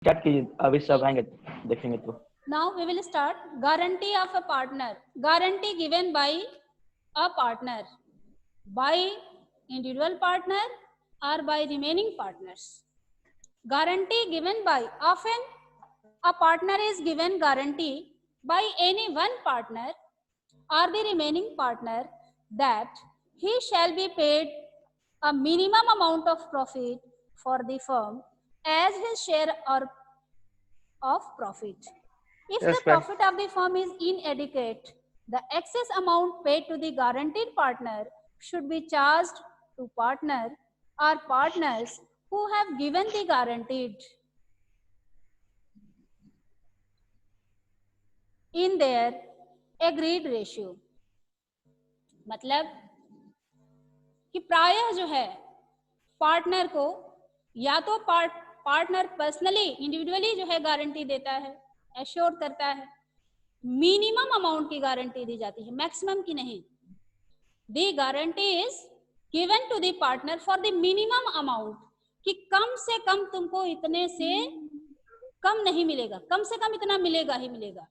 Start कीजिए, अभी सब आएंगे देखेंगे तो। Now we will start. Guarantee of a partner. Guarantee given by a partner, by individual partner or by remaining partners. Guarantee given by, often a partner is given guarantee by any one partner or the remaining partner that he shall be paid a minimum amount of profit for the firm as his share or of profit. If the profit of the firm is inadequate, the excess amount paid to the guaranteed partner should be charged to partner or partners who have given the guaranteed in their agreed ratio. मतलब कि प्रायः जो है partner को या तो partner personally individually जो है गारंटी देता है, एश्योर करता है, मिनिमम अमाउंट की गारंटी दी जाती है, मैक्सिमम की नहीं. The guarantee is given to the partner for the minimum amount, कि कम से कम तुमको इतने से कम नहीं मिलेगा, कम से कम इतना मिलेगा ही मिलेगा.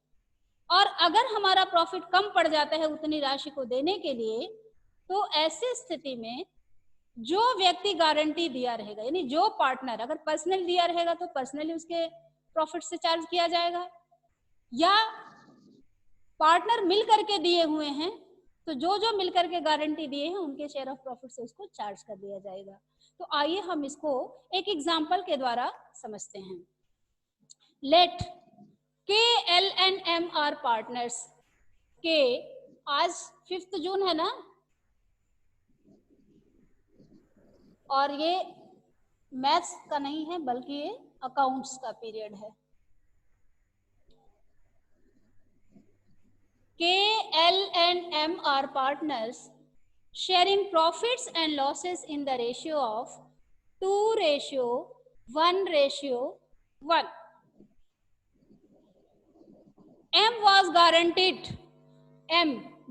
और अगर हमारा प्रॉफिट कम पड़ जाता है उतनी राशि को देने के लिए, तो ऐसी स्थिति में जो व्यक्ति गारंटी दिया रहेगा, यानी जो पार्टनर अगर पर्सनल दिया रहेगा तो पर्सनली उसके प्रॉफिट से चार्ज किया जाएगा, या पार्टनर मिल करके दिए हुए हैं तो जो जो मिल करके गारंटी दिए हैं उनके शेयर ऑफ प्रॉफिट से उसको चार्ज कर दिया जाएगा. तो आइए हम इसको एक एग्जांपल के द्वारा समझते हैं. Let KL&M are partners. के आज 5 जून है ना, और ये मैथ्स का नहीं है बल्कि ये अकाउंट्स का पीरियड है. KL&M are partners sharing profits and losses in the ratio of 2:1:1. M was guaranteed.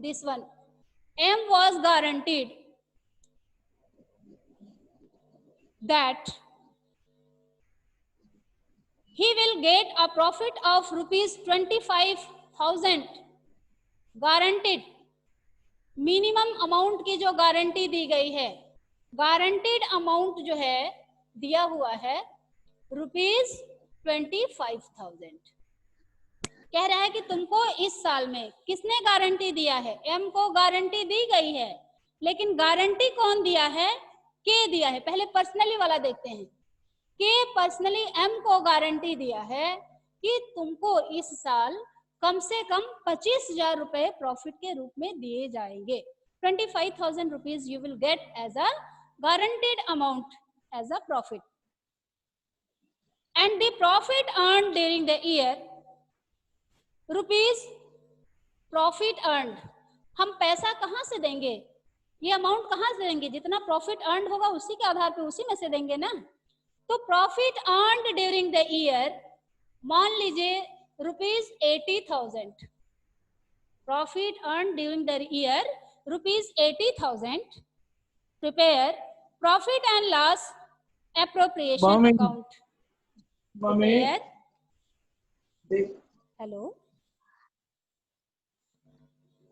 This one. M was guaranteed that he will get a profit of rupees 25,000. Guaranteed minimum amount की जो guarantee दी गई है, guaranteed amount जो है दिया हुआ है rupees 25,000. कह रहा है कि तुमको इस साल में किसने गारंटी दिया है, एम को गारंटी दी गई है, लेकिन गारंटी कौन दिया है, के दिया है. पहले पर्सनली वाला देखते हैं. के पर्सनली एम को गारंटी दिया है कि तुमको इस साल कम से कम 25,000 रुपए प्रॉफिट के रूप में दिए जाएंगे. 25,000 rupees you will get as a guaranteed amount as a profit. And the profit earn during the year rupees. Profit earn, हम पैसा कहाँ से देंगे, ये अमाउंट कहाँ से देंगे, जितना प्रॉफिट अर्न होगा उसी के आधार पे उसी में से देंगे ना. तो profit earn during the year, मान लीजिए rupees 80,000. Profit earn during the year rupees 80,000. Prepare profit and loss appropriation account. Prepare. Hello,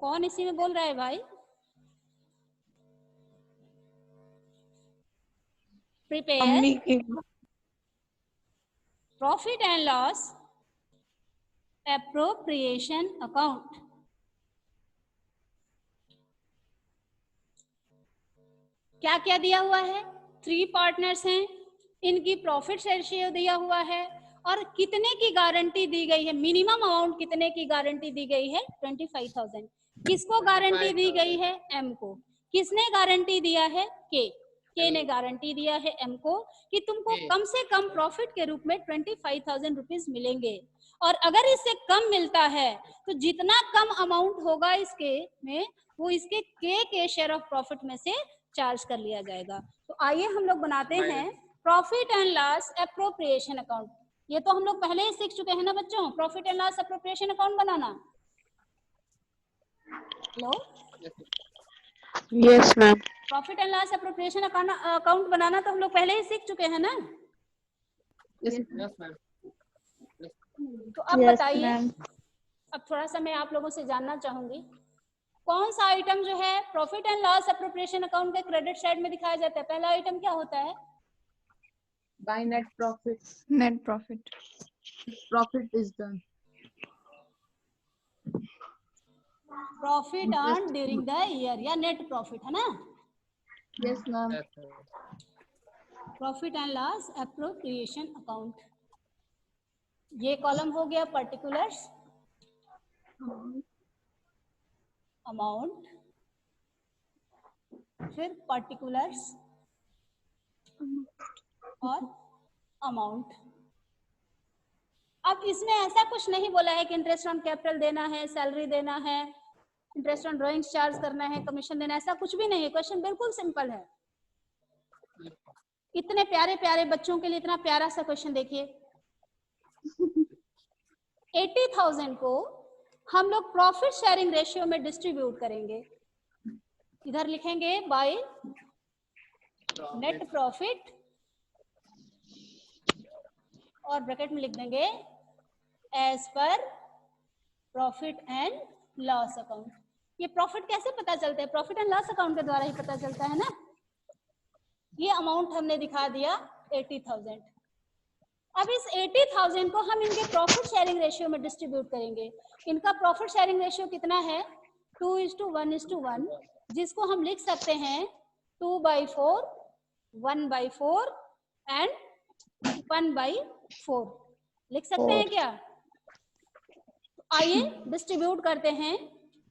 कौन इसी में बोल रहा है भाई? Prepare profit and loss appropriation account. क्या क्या दिया हुआ है, 3 पार्टनर्स हैं, इनकी प्रॉफिट रेशियो दिया हुआ है और कितने की गारंटी दी गई है, मिनिमम अमाउंट कितने की गारंटी दी गई है, 25,000. किसको गारंटी दी गई है, एम को. किसने गारंटी दिया है, के ने गारंटी दिया है एम को कि तुमको कम से कम प्रॉफिट के रूप में 25,000 रुपीज मिलेंगे, और अगर इससे कम मिलता है तो जितना कम अमाउंट होगा इसके में, वो इसके के शेयर ऑफ प्रॉफिट में से चार्ज कर लिया जाएगा. तो आइए हम लोग बनाते हैं profit and loss appropriation account. ये तो हम लोग पहले ही सीख चुके हैं ना बच्चों, profit and loss appropriation account बनाना. Hello, yes ma'am. Profit and loss appropriation account बनाना तो हम लोग पहले ही सीख चुके हैं ना. Yes ma'am. तो अब Yes, बताइए, ma'am. अब थोड़ा सा मैं आप लोगों से जानना चाहूंगी, कौन सा आइटम जो है profit and loss appropriation account के क्रेडिट साइड में दिखाया जाता है? पहला आइटम क्या होता है? By net profit. Net profit. Profit is done. Profit earn during the year या नेट प्रॉफिट, है ना? Yes, ma'am. Profit and loss appropriation account. ये कॉलम हो गया पर्टिकुलर्स, अमाउंट, फिर पर्टिकुलर्स और अमाउंट। अब इसमें ऐसा कुछ नहीं बोला है कि इंटरेस्ट ऑन कैपिटल देना है, सैलरी देना है, इंटरेस्ट ऑन ड्राइंग्स चार्ज करना है, कमीशन देना है, ऐसा कुछ भी नहीं है। क्वेश्चन बिल्कुल सिंपल है। इतने प्यारे प्यारे बच्चों के लिए इतना प्यारा सा क्वेश्चन देखिए। 80,000 को हम लोग प्रॉफिट शेयरिंग रेशियो में डिस्ट्रीब्यूट करेंगे। इधर लिखेंगे बाय नेट प्रॉफिट और ब्रैकेट में लिख देंगे as per profit and loss account. ये प्रॉफिट कैसे पता चलता है? प्रॉफिट एंड लॉस अकाउंट के द्वारा ही पता चलता है ना। ये अमाउंट हमने दिखा दिया 80,000। अब इस 80,000 को हम इनके प्रॉफिट शेयरिंग रेशियो में डिस्ट्रीब्यूट करेंगे। इनका प्रॉफिट शेयरिंग रेशियो कितना है? 2:1:1, जिसको हम लिख सकते हैं 2/4, 1/4 एंड 1/4 लिख सकते हैं क्या? आइए डिस्ट्रीब्यूट करते हैं।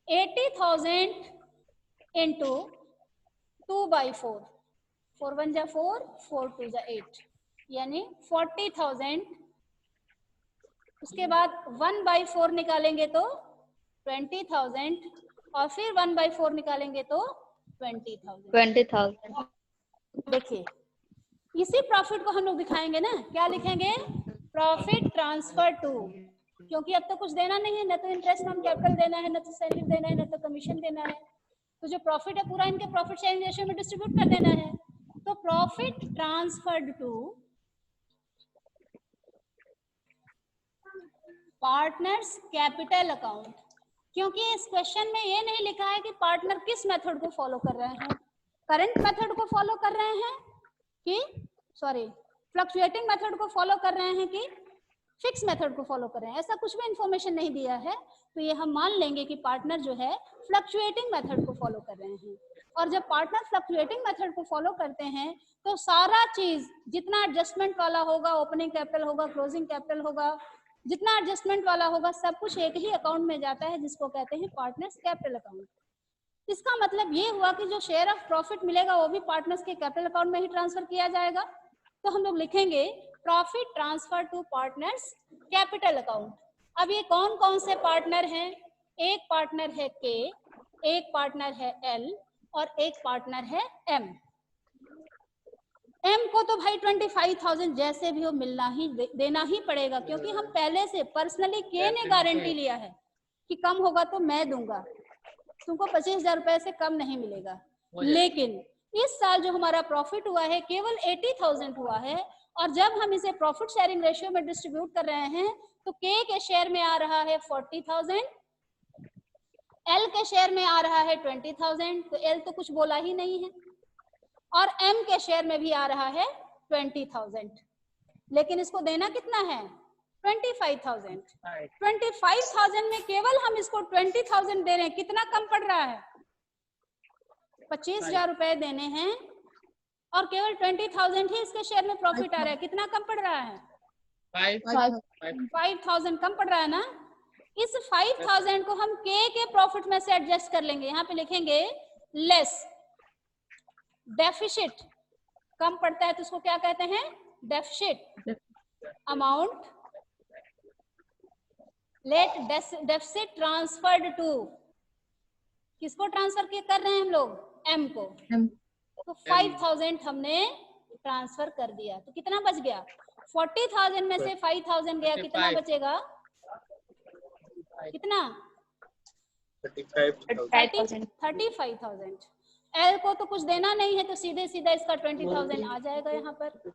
80,000 इंटू 2/4, 4 1 जा 4, 4 2 जा 8, यानी 40,000। उसके बाद 1/4 निकालेंगे तो 20,000 और फिर 1/4 निकालेंगे तो 20,000। 20,000. देखिए इसी प्रॉफिट को हम लोग दिखाएंगे ना। क्या लिखेंगे? प्रॉफिट ट्रांसफर टू, क्योंकि अब तो कुछ देना नहीं है, न तो इंटरेस्ट ऑन कैपिटल देना है, न तो सैलरी देना है, न तो कमीशन देना है। तो जो प्रॉफिट है पूरा इनके प्रॉफिट शेयरिंग रेशियो में डिस्ट्रीब्यूट कर देना है। तो profit transferred to partners capital account, क्योंकि इस क्वेश्चन में ये नहीं लिखा है कि पार्टनर किस मेथड को फॉलो कर रहे हैं, करंट मेथड को फॉलो कर रहे हैं कि फ्लक्चुएटिंग मेथड को फॉलो कर रहे हैं कि फिक्स मेथड को फॉलो कर रहे हैं। ऐसा कुछ भी इंफॉर्मेशन नहीं दिया है। तो ये हम मान लेंगे कि पार्टनर जो है फ्लक्चुएटिंग मेथड को फॉलो कर रहे हैं। और जब पार्टनर फ्लक्चुएटिंग मेथड को फॉलो करते हैं तो सारा चीज जितना एडजस्टमेंट वाला होगा, ओपनिंग कैपिटल होगा, क्लोजिंग कैपिटल होगा, जितना एडजस्टमेंट वाला होगा सब कुछ एक ही अकाउंट में जाता है, जिसको कहते हैं पार्टनर्स कैपिटल अकाउंट। इसका मतलब ये हुआ कि जो शेयर ऑफ प्रॉफिट मिलेगा वो भी पार्टनर्स के कैपिटल अकाउंट में ही ट्रांसफर किया जाएगा। तो हम लोग लिखेंगे profit transfer to partners capital account. अब ये कौन कौन से पार्टनर हैं? एक पार्टनर है के, एक पार्टनर है एल और एक पार्टनर है एम। एम को तो भाई 25,000 जैसे भी हो मिलना ही देना ही पड़ेगा, क्योंकि हम पहले से पर्सनली के ने गारंटी लिया है कि कम होगा तो मैं दूंगा, तुमको 25,000 रुपए से कम नहीं मिलेगा। लेकिन इस साल जो हमारा प्रॉफिट हुआ है केवल 80,000 हुआ है, और जब हम इसे प्रॉफिट शेयरिंग रेशियो में डिस्ट्रीब्यूट कर रहे हैं तो के शेयर में आ रहा है 40,000, एल के शेयर में आ रहा है 20,000, तो एल तो कुछ बोला ही नहीं है, और एम के शेयर में भी आ रहा है 20,000। लेकिन इसको देना कितना है? 25,000। 25,000 में केवल हम इसको 20,000 दे रहे हैं, कितना कम पड़ रहा है? 25,000 रुपए देने हैं और केवल 20,000 ही इसके शेयर में प्रॉफिट आ रहा है। कितना कम पड़ रहा है? 5,000 कम पड़ रहा है ना। इस 5,000 को हम के प्रॉफिट में से एडजस्ट कर लेंगे। यहाँ पे लिखेंगे लेस डेफिसिट, कम पड़ता है तो उसको क्या कहते हैं? Deficit amount let deficit transferred to, किसको ट्रांसफर कर रहे हैं हम लोग? एम को। तो 5,000 हमने ट्रांसफर कर दिया, तो कितना बच गया? 40,000 में से 5,000 गया, कितना बचेगा? कितना? 35,000। एल को तो कुछ देना नहीं है तो सीधे सीधा इसका 20,000 आ जाएगा यहाँ पर।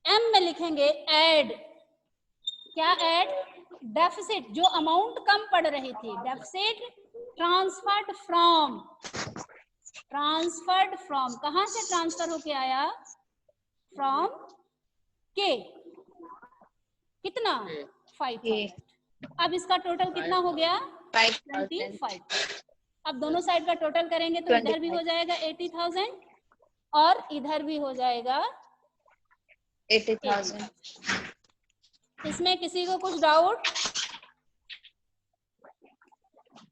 एम में लिखेंगे एड क्या ऐड? डेफिसिट, जो अमाउंट कम पड़ रही थी, डेफिसिट ट्रांसफर्ड फ्रॉम, कहां से ट्रांसफर होके आया? फ्रॉम के, कितना? 5,000। अब इसका टोटल कितना हो गया? 25। अब दोनों साइड का टोटल करेंगे तो इधर भी हो जाएगा 80,000 और इधर भी हो जाएगा 80,000। इसमें किसी को कुछ doubt?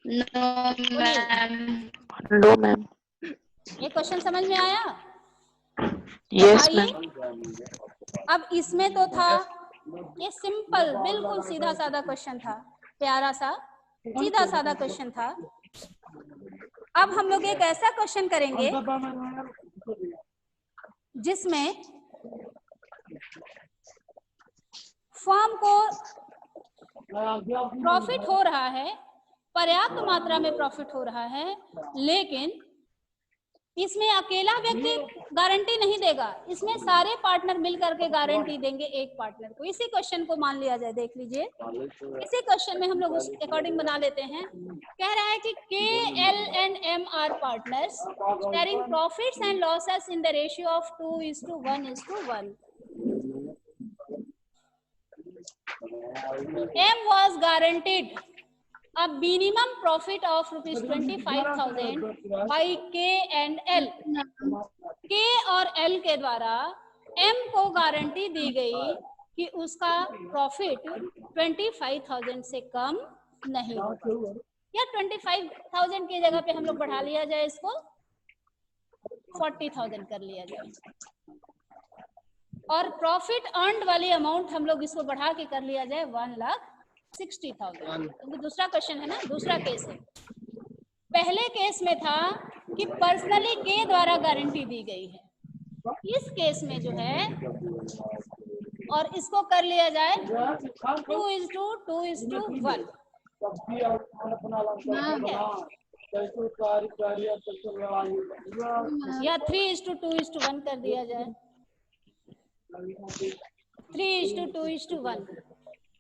No ma'am. No ma'am. ये क्वेश्चन समझ में आया? यस आइए, मैम। अब इसमें तो था, ये सिंपल बिल्कुल सीधा साधा क्वेश्चन था, प्यारा सा सीधा साधा क्वेश्चन था। अब हम लोग एक ऐसा क्वेश्चन करेंगे जिसमें फर्म को प्रॉफिट हो रहा है, पर्याप्त मात्रा में प्रॉफिट हो रहा है, लेकिन इसमें अकेला व्यक्ति गारंटी नहीं देगा, इसमें सारे पार्टनर मिल करके गारंटी देंगे एक पार्टनर को। इसी क्वेश्चन को मान लिया जाए, देख लीजिए, इसी क्वेश्चन में हम लोग उस अकॉर्डिंग बना लेते हैं। कह रहा है कि K L and M are partners sharing profits and losses in the ratio of 2:1:1। M was guaranteed a minimum profit of ₹25,000 by K and L. K और L के द्वारा M को गारंटी दी गई कि उसका प्रॉफिट 25,000 से कम नहीं होगा, या 25,000 की जगह पे हम लोग बढ़ा लिया जाए, इसको 40,000 कर लिया जाए, और प्रॉफिट अर्न्ड वाली अमाउंट हम लोग इसको बढ़ा के कर लिया जाए 1,60,000। क्योंकि दूसरा क्वेश्चन है ना, दूसरा केस है। पहले केस में था कि पर्सनली के द्वारा गारंटी दी गई है, इस केस में जो है, और इसको कर लिया जाए 2:2:1 या 3:2:1 कर दिया जाए, 3:2:1।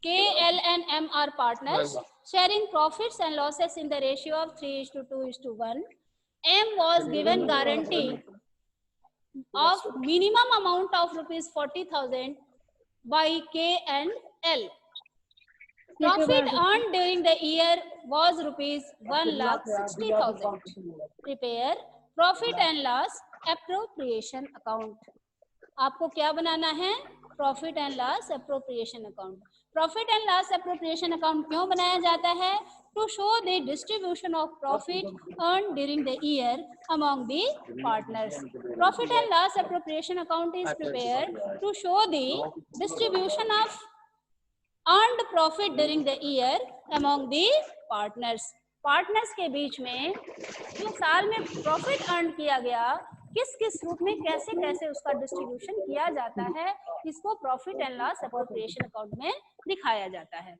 K, L and M are partners sharing profits and losses in the ratio of 3:2:1. M was given guarantee of minimum amount of ₹40,000 by K and L. Profit earned during the year was ₹1,60,000. Prepare profit and loss appropriation account. आपको क्या बनाना है? Profit and loss appropriation account. Profit and loss appropriation account क्यों बनाया जाता है? To show the distribution of profit earn during the year among the partners. Profit and loss appropriation account is prepared to show the distribution of earned profit during the year among the partners. Partners के बीच में जो साल में profit earn किया गया, किस किस रूप में, कैसे कैसे उसका डिस्ट्रीब्यूशन किया जाता है, इसको profit and loss appropriation account में दिखाया जाता है।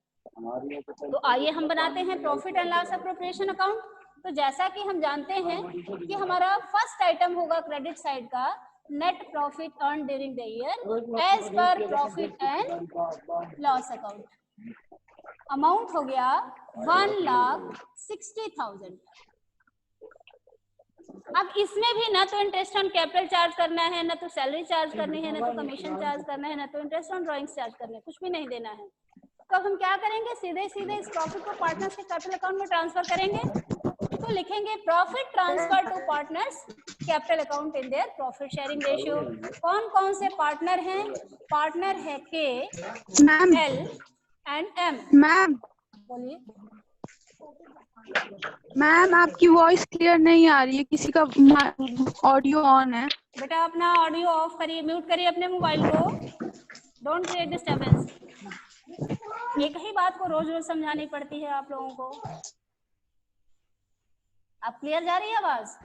तो आइए हम बनाते हैं profit and loss appropriation account. तो जैसा कि हम जानते हैं कि हमारा फर्स्ट आइटम होगा क्रेडिट साइड का net profit earn during the year as per profit and loss account. Amount हो गया 1,60,000। अब इसमें भी ना तो इंटरेस्ट ऑन कैपिटल चार्ज करना है, ना तो सैलरी चार्ज करनी है, ना तो कमीशन चार्ज करना है, ना तो इंटरेस्ट ऑन ड्राइंग्स चार्ज करना है, कुछ भी नहीं देना है। तो अब हम क्या करेंगे? सीधे सीधे इस प्रॉफिट को पार्टनर्स के कैपिटल अकाउंट में ट्रांसफर करेंगे। तो लिखेंगे profit transfer to partners capital account in their profit sharing ratio. कौन कौन से पार्टनर हैं? पार्टनर है K, L and M. Ma'am बोलिए मैम, आपकी वॉइस क्लियर नहीं आ रही है, किसी का ऑडियो ऑन है। बेटा, अपना ऑडियो ऑफ करिए, म्यूट करिए अपने मोबाइल को। Don't create disturbance. एक ही बात को रोज रोज समझानी पड़ती है आप लोगों को। आप क्लियर जा रही है आवाज?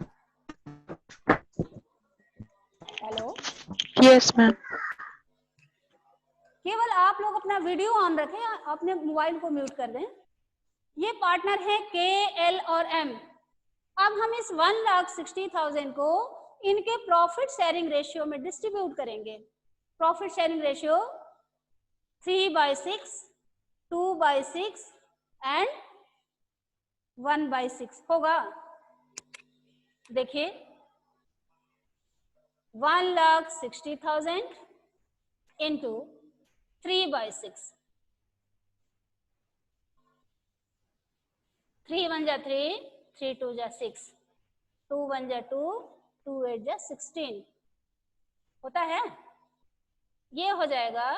Hello, yes ma'am. केवल आप लोग अपना वीडियो ऑन रखें, अपने मोबाइल को म्यूट कर दें। ये पार्टनर है के, एल और एम। अब हम इस 1,60,000 को इनके प्रॉफिट शेयरिंग रेशियो में डिस्ट्रीब्यूट करेंगे। प्रॉफिट शेयरिंग रेशियो 3/6 2/6 एंड 1/6 होगा। देखिए 1,60,000 इंटू 3/6, 3 1 जा 3, 3 2 जा 6, 2 1 जा 2, 2 8 जा 16 होता है। ये हो जाएगा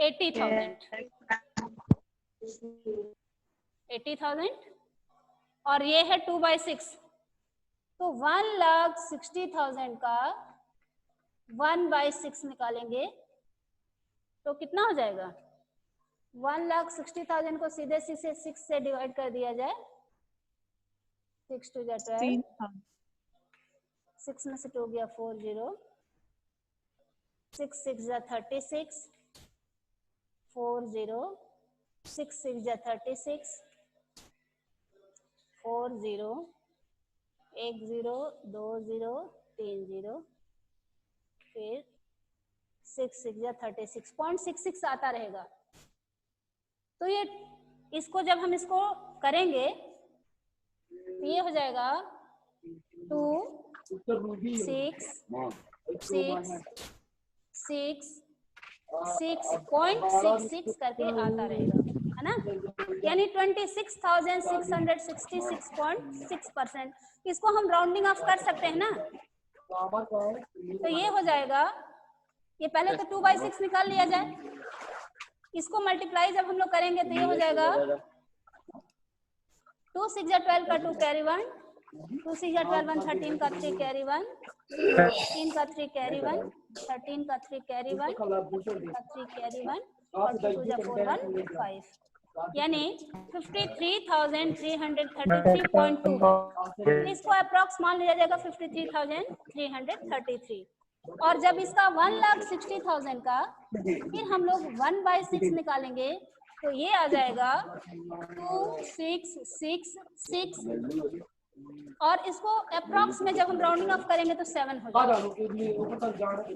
80,000 और ये है 2/6, तो 1,60,000 का 1/6 निकालेंगे तो कितना हो जाएगा। 1,60,000 को सीधे सीधे 6 से डिवाइड कर दिया जाए, 6 2 जा 12, 6 में से 2 गया 4 0, 6 6 जा 36, 4 0, 6 6 जा 36, 4 0, 1 0, 2 0, 3 0, फिर 6 6 जा 36.66 आता रहेगा। तो ये इसको जब हम इसको करेंगे तो ये हो जाएगा 2 6 6 6 6.66 करके आता रहेगा, है ना। यानी 26,666.6%। इसको हम राउंडिंग ऑफ कर सकते हैं ना। तो ये हो जाएगा, ये पहले तो 2/6 निकाल लिया जाए, इसको मल्टीप्लाई जब हम लोग करेंगे तो ये हो जाएगा 2 6 जा 12 का 2 कैरी 1, 2 6 जा 12 1 13 का 3 कैरी 1, 3 का 3 कैरी 1, 13 का 3 कैरी 1 का 3 कैरी 1 और 2 2 जा 4 1 5, यानी 53,333.2 है। इसको अप्रॉक्स मान लिया जाएगा 53,333। और जब इसका 1,60,000 का फिर हम लोग 1/6 निकालेंगे तो ये आ जाएगा 2666 और इसको अप्रॉक्स में जब हम राउंडिंग ऑफ करेंगे तो 7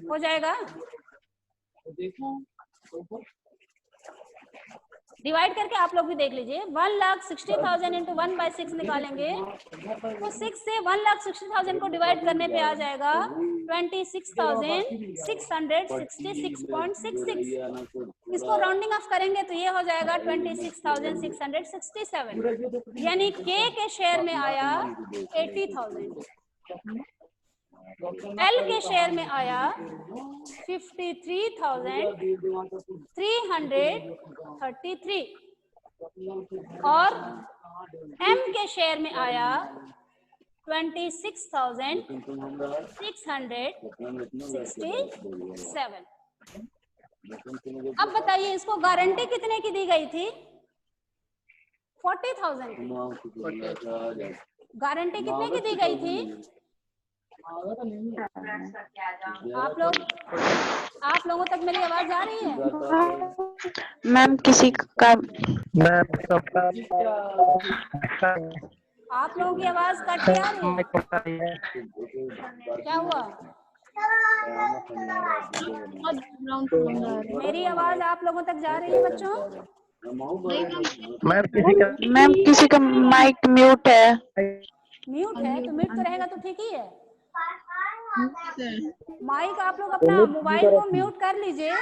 हो जाएगा। डिवाइड करके आप लोग भी देख लीजिए, 1,60,000 इंटू 1/6 निकालेंगे तो 6 से 1,60,000 को डिवाइड करने पे आ जाएगा 26,666.66। इसको राउंडिंग ऑफ करेंगे तो ये हो जाएगा 26,667, यानी के शेयर में आया 80,000, एल के शेयर में आया 53,333 और एम के शेयर में आया 26,667। अब बताइए इसको गारंटी कितने की दी गई थी? 40,000 की। गारंटी कितने की दी गई थी? आप लोगों तक मेरी आवाज आ रही है? मैम किसी का आप लोगों की आवाज कट के आ रही है, क्या हुआ? मेरी आवाज आप लोगों तक जा रही है बच्चों? मैम किसी का माइक म्यूट है। म्यूट है तो म्यूट तो रहेगा तो ठीक ही है। माइक आप लोग अपना मोबाइल को म्यूट कर लीजिए,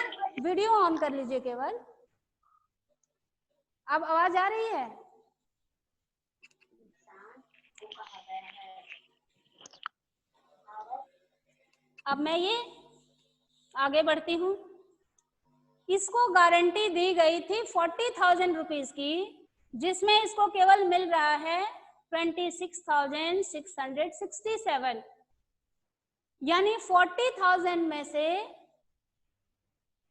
वीडियो ऑन कर लीजिए केवल। अब आवाज आ रही है? अब मैं ये आगे बढ़ती हूँ। इसको गारंटी दी गई थी 40,000 रुपीज की, जिसमें इसको केवल मिल रहा है 26,667, यानी 40,000 में से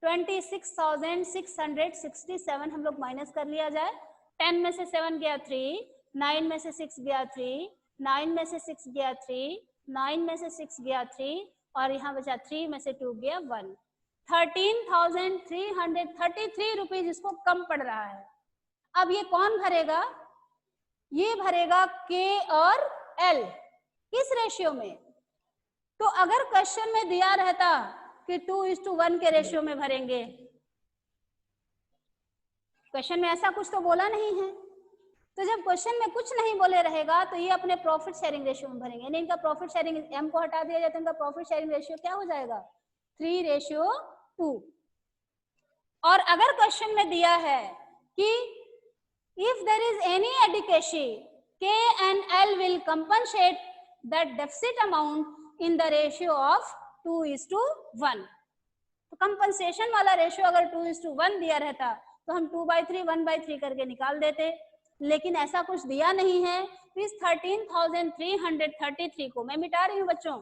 26,667 हम लोग माइनस कर लिया जाए। 10 में से 7 गया 3, 9 में से 6 गया 3, 9 में से 6 गया 3, 9 में से 6 गया 3 और यहाँ बचा 3 में से 2 गया 1। 13,333 रुपीज इसको कम पड़ रहा है। अब ये कौन भरेगा? ये भरेगा के और एल। किस रेशियो में? तो अगर क्वेश्चन में दिया रहता कि 2:1 के रेशियो में भरेंगे क्वेश्चन में ऐसा कुछ तो बोला नहीं है, तो जब क्वेश्चन में कुछ नहीं बोले रहेगा तो ये अपने प्रॉफिट शेयरिंग रेशियो में भरेंगे, यानी इनका प्रॉफिट शेयरिंग, एम को हटा दिया जाए तो इनका प्रॉफिट शेयरिंग रेशियो क्या हो जाएगा 3:2। और अगर क्वेश्चन में दिया है कि if there is any adequacy K and L will compensate that deficit amount in the ratio of 2:1, तो कंपनसेशन वाला रेशियो अगर 2:1 दिया रहता तो हम 2/3 1/3 करके निकाल देते, लेकिन ऐसा कुछ दिया नहीं है। इस 13,333 को मैं मिटा रही हूँ बच्चों,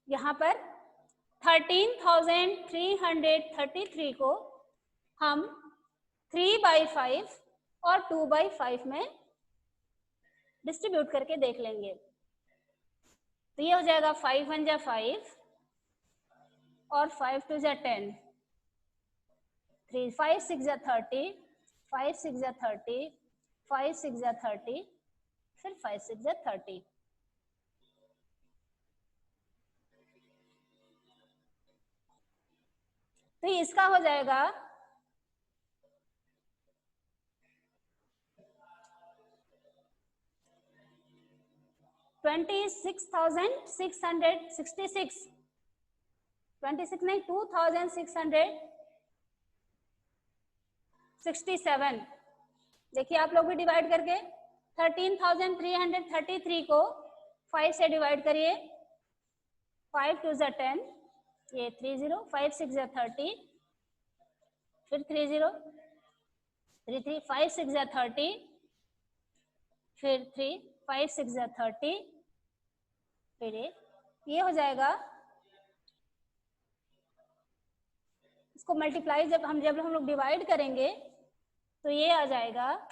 यहाँ पर 13,333 को हम 3/5 और 2/5 में डिस्ट्रीब्यूट करके देख लेंगे। तो ये हो जाएगा 5 1 जा 5 और 5 2 जा 10, 3 5 6 जा 30, 5 6 जा 30, 5 6 जा 30, फिर 5 6 जा 30। तो इसका हो जाएगा 26,666, 26 नहीं 2,667। देखिए आप लोग भी डिवाइड करके 13,333 को 5 से डिवाइड करिए, 5 2 जा 10, ये 30, 5 6 जा 30, फिर 30, 3 3 5 6 जा 30, फिर 3 5 6 जा 30, फिर ये हो जाएगा। इसको मल्टीप्लाई जब हम लोग डिवाइड करेंगे तो ये आ जाएगा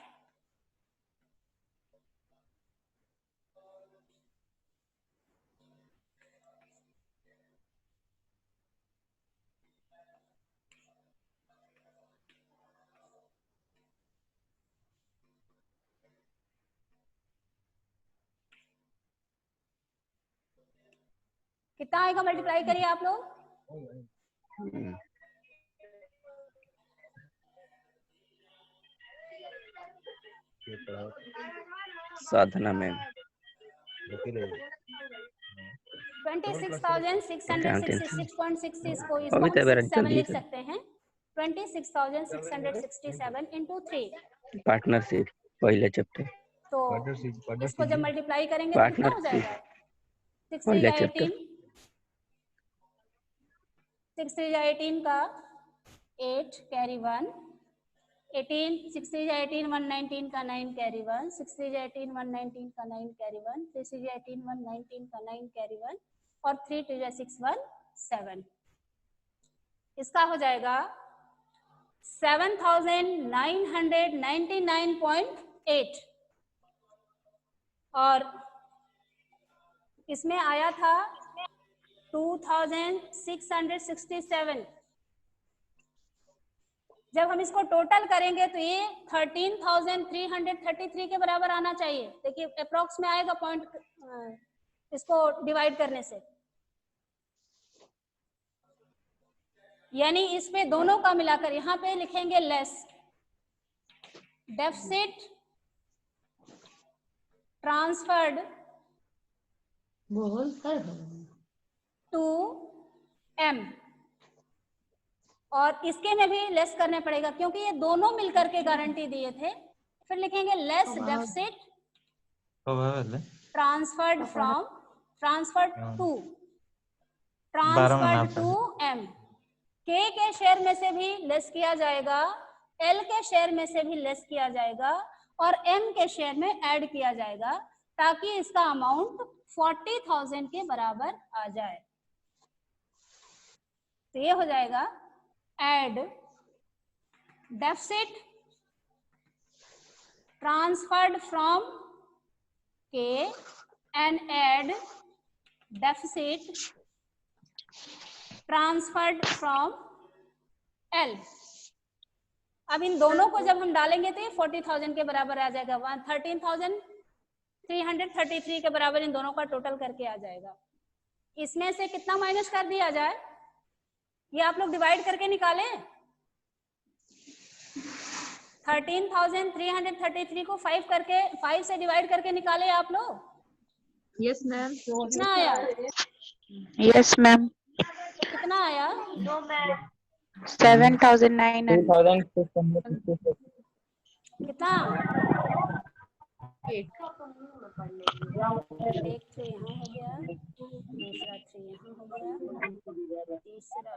'कितना आएगा मल्टीप्लाई करिए आप लोग। साधना मैम 26,666.66 को इसको अभी हम तो मेरा 6 7 लिख सकते हैं। 26,667 into 3, पार्टनरशिप पहले चैप्टर, तो इसको जब मल्टीप्लाई करेंगे तो कितना हो जाएगा 6 3 पहला जा चैप्टर 18, 6 3 जा 18 का 8 कैरी 1, 18 6 3 जा 18 119 का 9 कैरी 1, 6 3 जा 18 119 का 9 कैरी 1, 3 6 जा 18 119 का 9 कैरी 1 और 3 2 जा 6 1 7। इसका हो जाएगा 7,999.8 और इसमें आया था 2,667। जब हम इसको टोटल करेंगे तो ये 13,333 के बराबर आना चाहिए। देखिए अप्रोक्स में आएगा पॉइंट इसको डिवाइड करने से, यानी इसमें दोनों का मिलाकर यहाँ पे लिखेंगे less deficit transferred to M, और इसके में भी लेस करने पड़ेगा क्योंकि ये दोनों मिलकर के गारंटी दिए थे। फिर लिखेंगे less deficit transferred from transferred to M. K share में से भी लेस किया जाएगा, एल के शेयर में से भी लेस किया जाएगा और एम के शेयर में ऐड किया जाएगा ताकि इसका अमाउंट 40,000 के बराबर आ जाए। तो ये हो जाएगा ऐड डेफिसिट ट्रांसफर्ड फ्रॉम के and add deficit transferred from L. अब इन दोनों को जब हम डालेंगे तो ये 40,000 के बराबर आ जाएगा। 13,333 के बराबर इन दोनों का टोटल करके आ जाएगा। इसमें से कितना माइनस कर दिया जाए ये आप लोग डिवाइड करके निकाले। 13,333 को 5 से डिवाइड करके निकाले आप लोग। Yes, ma'am. कितना आया? Yes ma'am. कितना आया? 7,900। 2,656। कितना? 8. एक 3 यहाँ हो गया, दूसरा 3 यहाँ हो गया, तीसरा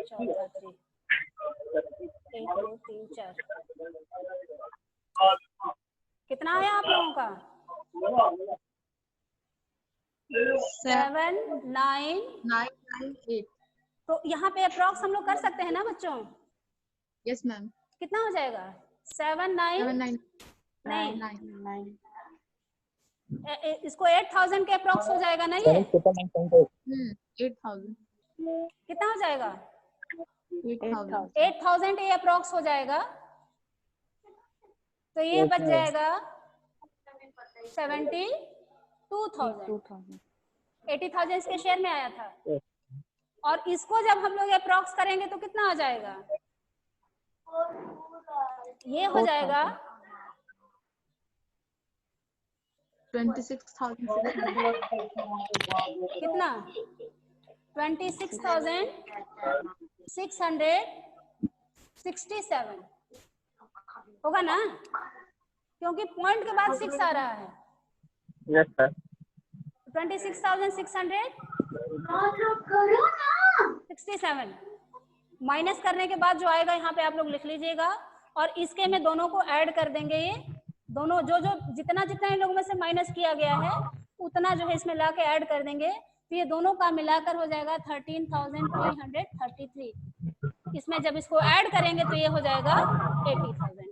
चौथा 3, 1 2 3 4। कितना आया आप लोगों का? 7 9। 9 9 8. तो यहाँ पे अप्रॉक्स हम लोग कर सकते हैं ना बच्चों? Yes, ma'am. कितना हो जाएगा? 7 9 7 9 नहीं, 9. इसको 8,000 के अप्रॉक्स हो जाएगा ना ये? 8,000. कितना हो जाएगा? 8,000. 8,000 ये अप्रॉक्स हो जाएगा। तो ये बच जाएगा 72,000। 80,000 इसके शेयर में आया था। और इसको जब हम लोग अप्रॉक्स करेंगे तो कितना आ जाएगा? ये हो जाएगा 26,600. कितना? 26,667 होगा ना, क्योंकि पॉइंट के बाद 6 आ रहा है। Yes sir. 26,667 माइनस करने के बाद जो आएगा यहाँ पे आप लोग लिख लीजिएगा। और इसके में दोनों को ऐड कर देंगे। ये दोनों जो जितना इन लोगों में से माइनस किया गया है उतना जो है इसमें ला के ऐड कर देंगे। तो ये दोनों का मिलाकर हो जाएगा 13,333। इसमें जब इसको ऐड करेंगे तो ये हो जाएगा 80,000।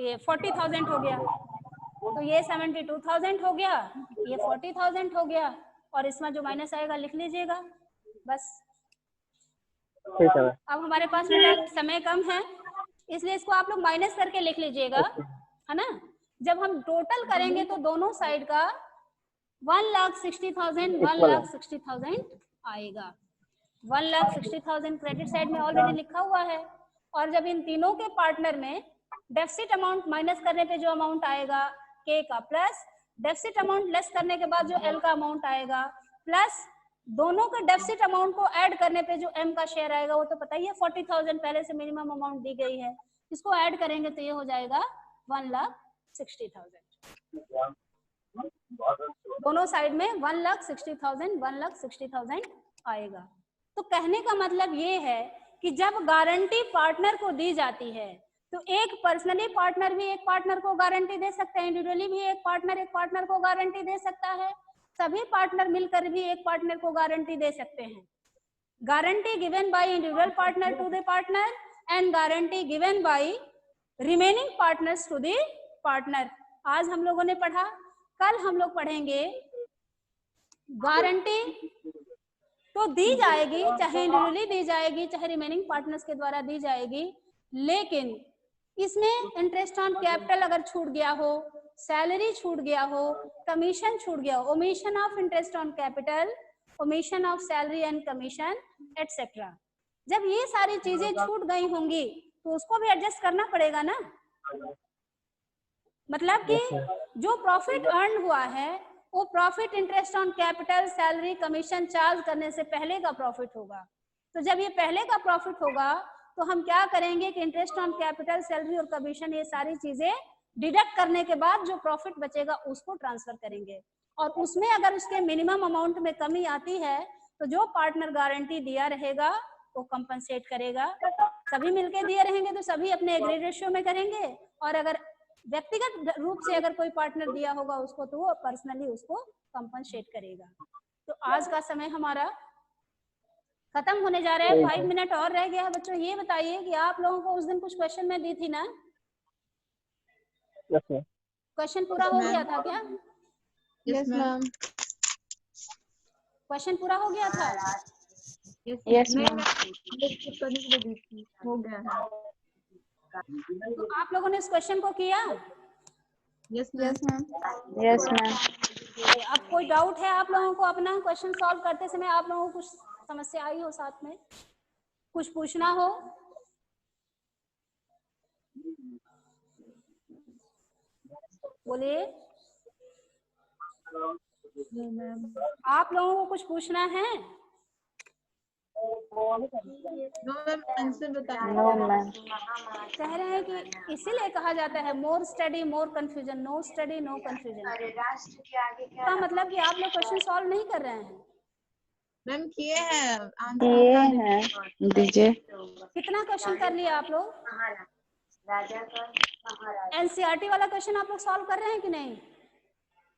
ये 40,000 हो गया। तो ये 72,000 हो गया, ये 40,000 हो गया। और इसमें जो माइनस आएगा लिख लीजिएगा बस। ठीक है। अब हमारे पास बेटा समय कम है, इसलिए इसको आप लोग माइनस करके लिख लीजिएगा, है ना। जब हम टोटल करेंगे तो दोनों साइड का 1,60,000 1,60,000 आएगा। 1,60,000 क्रेडिट साइड में ऑलरेडी लिखा हुआ है। और जब इन तीनों के पार्टनर में डेफिसिट अमाउंट माइनस करने पे जो अमाउंट आएगा के का, प्लस डेफिसिट अमाउंट लेस करने के बाद जो एल का अमाउंट आएगा, प्लस दोनों के डेफिसिट अमाउंट को ऐड करने पे जो एम का शेयर आएगा, वो तो पता ही है 40,000 पहले से मिनिमम अमाउंट दी गई है। इसको ऐड करेंगे तो ये हो जाएगा 1,60,000। दोनों साइड में 1,60,000 1,60,000 आएगा। तो कहने का मतलब ये है कि जब गारंटी पार्टनर को दी जाती है तो एक पर्सनली पार्टनर भी एक पार्टनर को गारंटी दे सकते हैं, इंडिविजुअली भी एक पार्टनर को गारंटी दे सकता है, सभी पार्टनर मिलकर भी एक पार्टनर को गारंटी दे सकते हैं। Guarantee given by individual partner to the partner and guarantee given by remaining partners to the partner. आज हम लोगों ने पढ़ा, कल हम लोग पढ़ेंगे गारंटी तो दी जाएगी, चाहे इंडिविजुअली दी जाएगी चाहे रिमेनिंग पार्टनर्स के द्वारा दी जाएगी, लेकिन इसमें इंटरेस्ट ऑन कैपिटल अगर छूट गया हो, सैलरी छूट गया हो, कमीशन छूट गया हो, omission of interest on capital, omission of salary and commission etcetera, जब ये सारी चीजें छूट गई होंगी तो उसको भी एडजस्ट करना पड़ेगा ना। मतलब कि जो प्रॉफिट अर्न हुआ है वो profit interest on capital, salary, commission charge करने से पहले का प्रॉफिट होगा। तो जब ये पहले का प्रॉफिट होगा तो हम क्या करेंगे कि इंटरेस्ट ऑन कैपिटल, सैलरी और कमीशन ये सारी चीजें डिडक्ट करने के बाद जो प्रॉफिट बचेगा उसको ट्रांसफर करेंगे। और उसमें अगर उसके मिनिमम अमाउंट में कमी आती है तो जो पार्टनर गारंटी दिया रहेगा वो कंपनसेट करेगा। सभी मिलके दिए रहेंगे तो सभी अपने एग्रीड रेशियो में करेंगे, और अगर व्यक्तिगत रूप से अगर कोई पार्टनर दिया होगा उसको तो वो पर्सनली उसको कंपनसेट करेगा। तो आज का समय हमारा खत्म होने जा रहा है, 5 मिनट और रह गया है। बच्चों ये बताइए कि आप लोगों को उस दिन कुछ क्वेश्चन मैं दी थी ना, क्वेश्चन पूरा हो गया था क्या? Yes, ma'am. क्वेश्चन पूरा हो गया था? Yes ma'am. हो गया है। तो आप लोगों ने इस क्वेश्चन को किया? Yes, ma'am. Yes, ma'am. अब कोई डाउट है आप लोगों को? अपना क्वेश्चन सॉल्व करते समय आप लोगों को कुछ समस्या आई हो, साथ में कुछ पूछना हो? बोलिए। आप लोगों को कुछ पूछना है? No, ma'am. Answer बताइए. No, ma'am. कह रहे हैं कि इसीलिए कहा जाता है more study more confusion, no study no confusion. इसका मतलब कि आप लोग क्वेश्चन सॉल्व नहीं कर रहे हैं। Ma'am किए हैं. Answer किए बता दीजिए. हैं, दीजिए। कितना क्वेश्चन कर लिया आप लोग? एनसीईआरटी वाला क्वेश्चन आप लोग सॉल्व कर रहे हैं कि नहीं?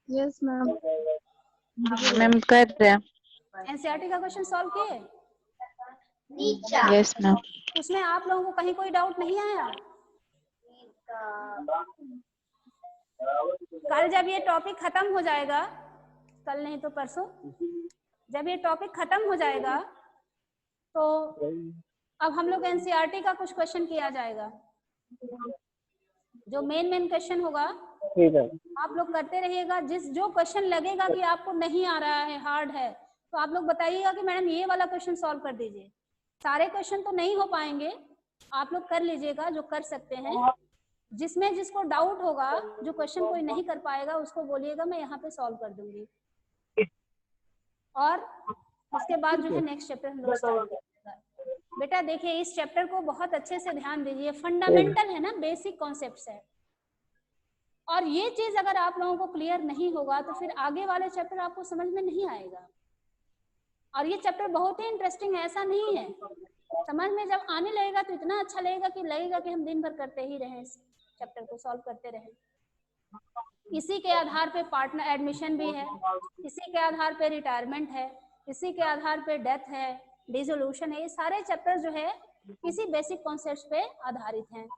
Yes ma'am. मैम कर रहे हैं। एनसीईआरटी का क्वेश्चन सॉल्व किए? Yes ma'am. उसमें आप लोगों को कहीं कोई डाउट नहीं आया? कल जब ये टॉपिक खत्म हो जाएगा, कल नहीं तो परसों, जब ये टॉपिक खत्म हो जाएगा तो अब हम लोग एनसीईआरटी का कुछ क्वेश्चन किया जाएगा। जो मेन क्वेश्चन होगा ठीक है। आप लोग करते रहिएगा। जो क्वेश्चन लगेगा कि आपको नहीं आ रहा है, हार्ड है, तो आप लोग बताइएगा कि मैडम ये वाला क्वेश्चन सॉल्व कर दीजिए। सारे क्वेश्चन तो नहीं हो पाएंगे, आप लोग कर लीजिएगा जो कर सकते हैं। जिसमें जिसको डाउट होगा, जो क्वेश्चन कोई नहीं कर पाएगा, उसको बोलिएगा मैं यहाँ पे सॉल्व कर दूंगी। और उसके बाद जो है नेक्स्ट चैप्टर हम लोग स्टार्ट करेंगे। बेटा देखिए, इस चैप्टर को बहुत अच्छे से ध्यान दीजिए। फंडामेंटल है ना, बेसिक कॉन्सेप्ट्स है। और ये चीज अगर आप लोगों को क्लियर नहीं होगा तो फिर आगे वाले चैप्टर आपको समझ में नहीं आएगा। और ये चैप्टर बहुत ही इंटरेस्टिंग है, ऐसा नहीं है। समझ में जब आने लगेगा तो इतना अच्छा लगेगा कि हम दिन भर करते ही रहें, इस चैप्टर को सॉल्व करते रहें। इसी के आधार पे पार्टनर एडमिशन भी है, इसी के आधार पे रिटायरमेंट है, इसी के आधार पे डेथ है, डिसोल्यूशन है। ये सारे चैप्टर जो है इसी बेसिक कॉन्सेप्ट्स पे आधारित हैं।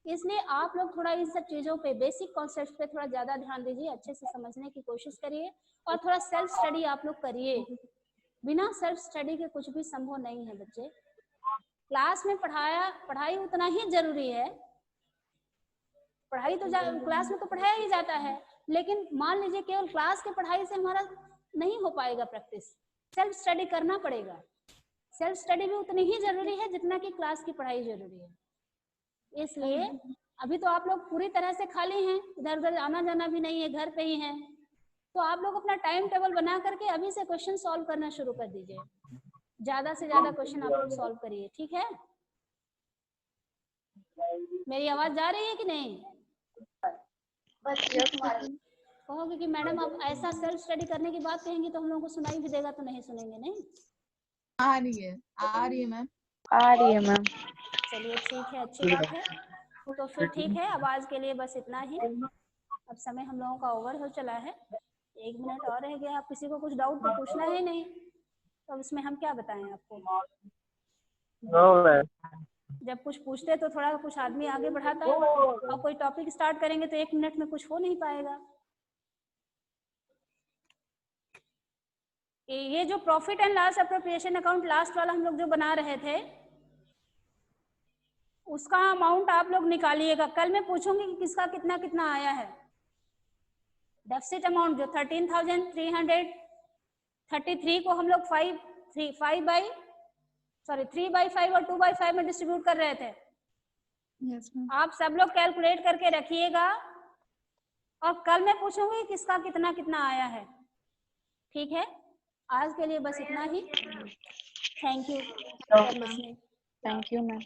इसलिए आप लोग थोड़ा इन सब चीजों पे, बेसिक कॉन्सेप्ट्स पे थोड़ा ज्यादा ध्यान दीजिए, अच्छे से समझने की कोशिश करिए और थोड़ा सेल्फ स्टडी आप लोग करिए। बिना सेल्फ स्टडी के कुछ भी संभव नहीं है बच्चे। क्लास में पढ़ाई उतना ही जरूरी है। पढ़ाई तो क्लास में तो पढ़ाया ही जाता है, लेकिन मान लीजिए केवल क्लास के पढ़ाई से हमारा नहीं हो पाएगा प्रैक्टिस, सेल्फ स्टडी करना पड़ेगा। सेल्फ स्टडी भी उतनी ही जरूरी है जितना कि क्लास की पढ़ाई जरूरी है। इसलिए अभी तो आप लोग पूरी तरह से खाली हैं, इधर उधर आना जाना भी नहीं है, घर पे ही हैं, तो आप लोग अपना टाइम टेबल बना करके अभी से क्वेश्चन सॉल्व करना शुरू कर दीजिए। ज्यादा से ज्यादा क्वेश्चन आप लोग सॉल्व करिए, ठीक है? मेरी आवाज जा रही है कि नहीं? कहोगे कि मैडम आप ऐसा सेल्फ स्टडी करने की बात कहेंगी तो हम लोगों को सुनाई भी देगा, तो नहीं सुनेंगे। नहीं आ रही है मैम। आ रही है मैम। चलिए ठीक है, अच्छी बात है। तो फिर ठीक है, अब आज के लिए बस इतना ही। अब समय हम लोगों का ओवर हो चला है, 1 मिनट और रह गया। आप किसी को कुछ डाउट तो पूछना है नहीं, तो अब इसमें हम क्या बताएं आपको? जब कुछ पूछते तो थोड़ा कुछ आदमी आगे बढ़ाता, और कोई टॉपिक स्टार्ट करेंगे तो 1 मिनट में कुछ हो नहीं पाएगा। ये जो profit and loss appropriation account last वाला हम लोग जो बना रहे थे, उसका अमाउंट आप लोग निकालिएगा। कल मैं पूछूंगी कि किसका कितना कितना आया है। डेफिसिट अमाउंट जो 13,333 को हम लोग 3/5 और 2/5 में डिस्ट्रीब्यूट कर रहे थे। Yes ma'am. आप सब लोग कैलकुलेट करके रखिएगा, और कल मैं पूछूंगी किसका कितना कितना आया है। ठीक है, आज के लिए बस इतना ही। Thank you for listening. Thank you ma'am.